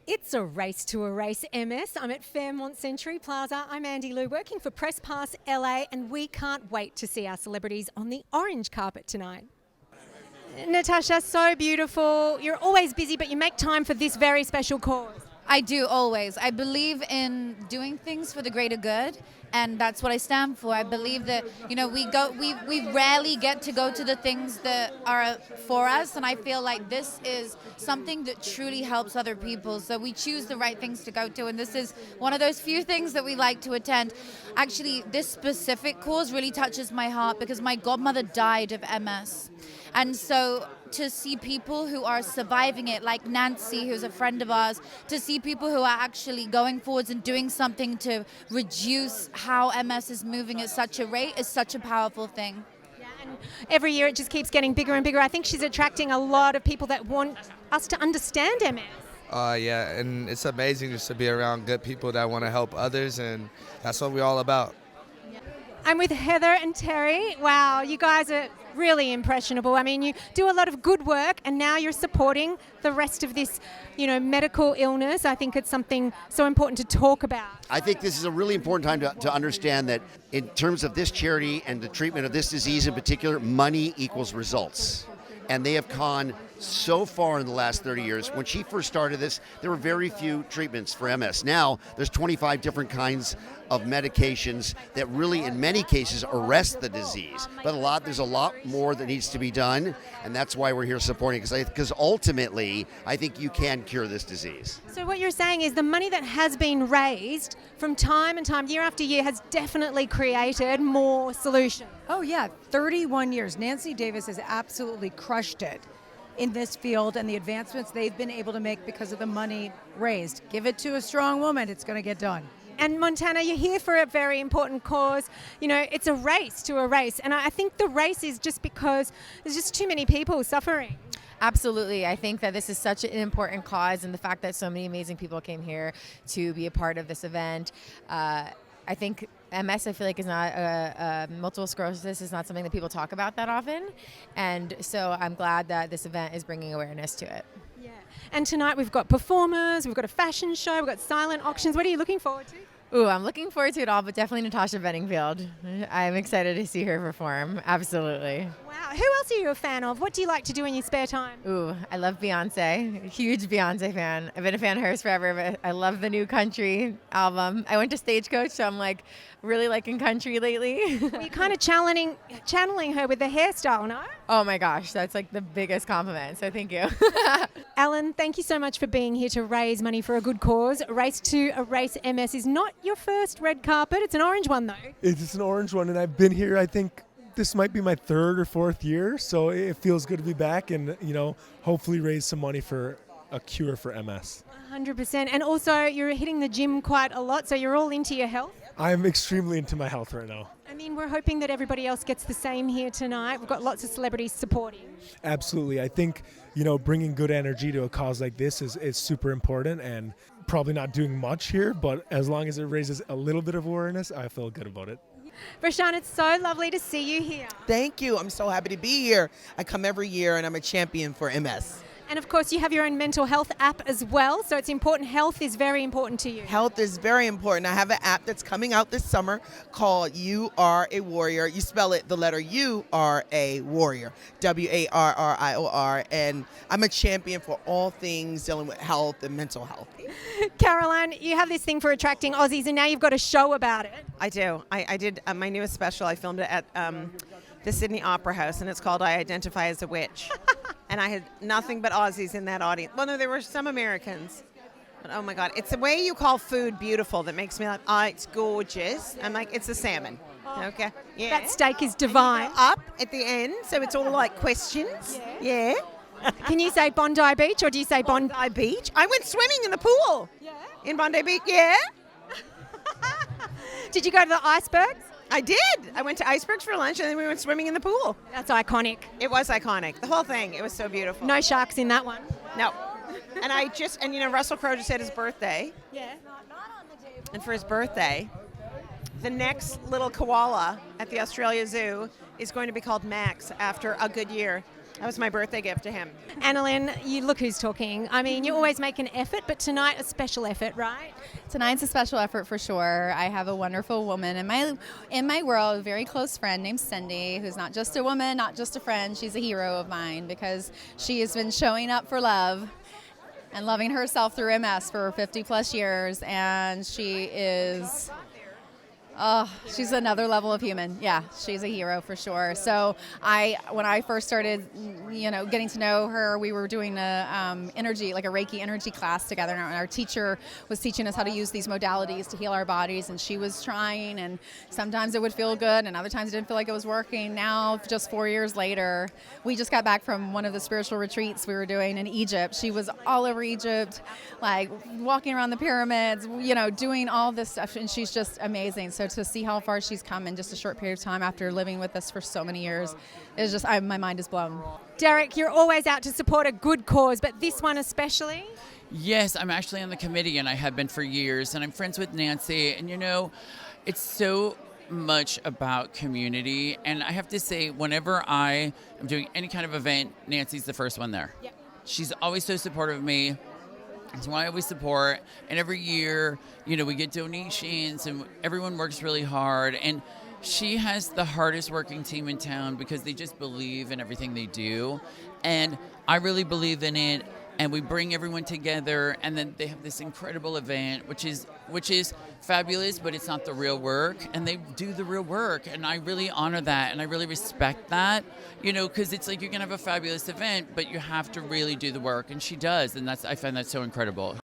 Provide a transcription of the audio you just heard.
It's a race to erase MS. I'm at Fairmont Century Plaza. I'm Andi Lew, working for Press Pass LA, and we can't wait to see our celebrities on the orange carpet tonight. Natasha, so beautiful. You're always busy, but you make time for this very special cause. I do, always. I believe in doing things for the greater good, and that's what I stand for. I believe that, we rarely get to go to the things that are for us, and I feel like this is something that truly helps other people. So we choose the right things to go to, and this is one of those few things that we like to attend. Actually, this specific cause really touches my heart because my godmother died of MS. And so to see people who are surviving it, like Nancy, who's a friend of ours, to see people who are actually going forwards and doing something to reduce how MS is moving at such a rate is such a powerful thing. Yeah, and every year it just keeps getting bigger and bigger. I think she's attracting a lot of people that want us to understand MS. Yeah, and it's amazing just to be around good people that want to help others, and that's what we're all about. I'm with Heather and Terry. Wow, you guys are really impressionable. I mean, you do a lot of good work, and now you're supporting the rest of this, medical illness. I think it's something so important to talk about. I think this is a really important time to understand that in terms of this charity and the treatment of this disease in particular, money equals results. And they have gone so far in the last 30 years. When she first started this, there were very few treatments for MS. Now, there's 25 different kinds of medications that really, in many cases, arrest the disease. But there's a lot more that needs to be done, and that's why we're here supporting it, because ultimately, I think you can cure this disease. So what you're saying is the money that has been raised from time and time, year after year, has definitely created more solutions. Oh yeah, 31 years. Nancy Davis has absolutely crushed it in this field and the advancements they've been able to make because of the money raised. Give it to a strong woman, it's going to get done. And Montana, you're here for a very important cause. It's a race to a race. And I think the race is just because there's just too many people suffering. Absolutely. I think that this is such an important cause, and the fact that so many amazing people came here to be a part of this event. I think MS, I feel like, is not multiple sclerosis is not something that people talk about that often. And so I'm glad that this event is bringing awareness to it. Yeah. And tonight we've got performers, we've got a fashion show, we've got silent auctions. What are you looking forward to? Ooh, I'm looking forward to it all, but definitely Natasha Bedingfield. I'm excited to see her perform. Absolutely. Wow. Who else are you a fan of? What do you like to do in your spare time? Ooh, I love Beyonce. Huge Beyonce fan. I've been a fan of hers forever, but I love the new country album. I went to Stagecoach, so I'm really liking country lately. Well, you're kind of channeling her with the hairstyle, no? Oh my gosh, that's the biggest compliment, so thank you. Alan, thank you so much for being here to raise money for a good cause. Race to Erase MS is not your first red carpet. It's an orange one, though. It's an orange one, and I've been here, I think, this might be my third or fourth year, so it feels good to be back and, hopefully raise some money for a cure for MS. 100%. And also, you're hitting the gym quite a lot, so you're all into your health. I'm extremely into my health right now. I mean, we're hoping that everybody else gets the same here tonight. We've got lots of celebrities supporting. Absolutely. I think, bringing good energy to a cause like this is super important, and probably not doing much here, but as long as it raises a little bit of awareness, I feel good about it. Rashawn, it's so lovely to see you here. Thank you. I'm so happy to be here. I come every year, and I'm a champion for MS. And of course, you have your own mental health app as well, so it's important. Health is very important to you. Health is very important. I have an app that's coming out this summer called You Are a Warrior. You spell it, the letter U are a warrior, WARRIOR, and I'm a champion for all things dealing with health and mental health. Caroline, you have this thing for attracting Aussies, and now you've got a show about it. I do. I did my newest special. I filmed it at the Sydney Opera House, and it's called I Identify as a Witch. And I had nothing but Aussies in that audience. Well, no, there were some Americans. But oh my God, it's the way you call food beautiful that makes me like, oh, it's gorgeous. I'm like, it's a salmon. Okay. Yeah. That steak is divine. Up at the end, so it's all like questions. Yeah. Can you say Bondi Beach, or do you say Bondi Beach? I went swimming in the pool. Yeah. In Bondi Beach, yeah. Did you go to the icebergs? I did. I went to icebergs for lunch, and then we went swimming in the pool. That's iconic. It was iconic. The whole thing. It was so beautiful. No sharks in that one. No. And Russell Crowe just had his birthday. Yeah. And for his birthday, the next little koala at the Australia Zoo is going to be called Max after a good year. That was my birthday gift to him. Annalyn, you look who's talking. I mean, you always make an effort, but tonight a special effort, right? Tonight's a special effort for sure. I have a wonderful woman in my world, a very close friend named Cindy, who's not just a woman, not just a friend. She's a hero of mine because she has been showing up for love and loving herself through MS for 50 plus years, and she is she's another level of human. Yeah, she's a hero for sure. So when I first started, getting to know her, we were doing a Reiki energy class together, and our teacher was teaching us how to use these modalities to heal our bodies, and she was trying, and sometimes it would feel good, and other times it didn't feel like it was working. Now, just 4 years later, we just got back from one of the spiritual retreats we were doing in Egypt. She was all over Egypt, like walking around the pyramids, doing all this stuff, and she's just amazing. So to see how far she's come in just a short period of time after living with us for so many years is just, my mind is blown. Derek, you're always out to support a good cause, but this one especially? Yes, I'm actually on the committee, and I have been for years, and I'm friends with Nancy, and it's so much about community, and I have to say, whenever I am doing any kind of event, Nancy's the first one there. Yep. She's always so supportive of me. That's why I always support. And every year, we get donations, and everyone works really hard. And she has the hardest working team in town because they just believe in everything they do. And I really believe in it. And we bring everyone together, and then they have this incredible event, which is fabulous, but it's not the real work. And they do the real work, and I really honor that, and I really respect that, because it's like you can have a fabulous event, but you have to really do the work, and she does, and I find that so incredible.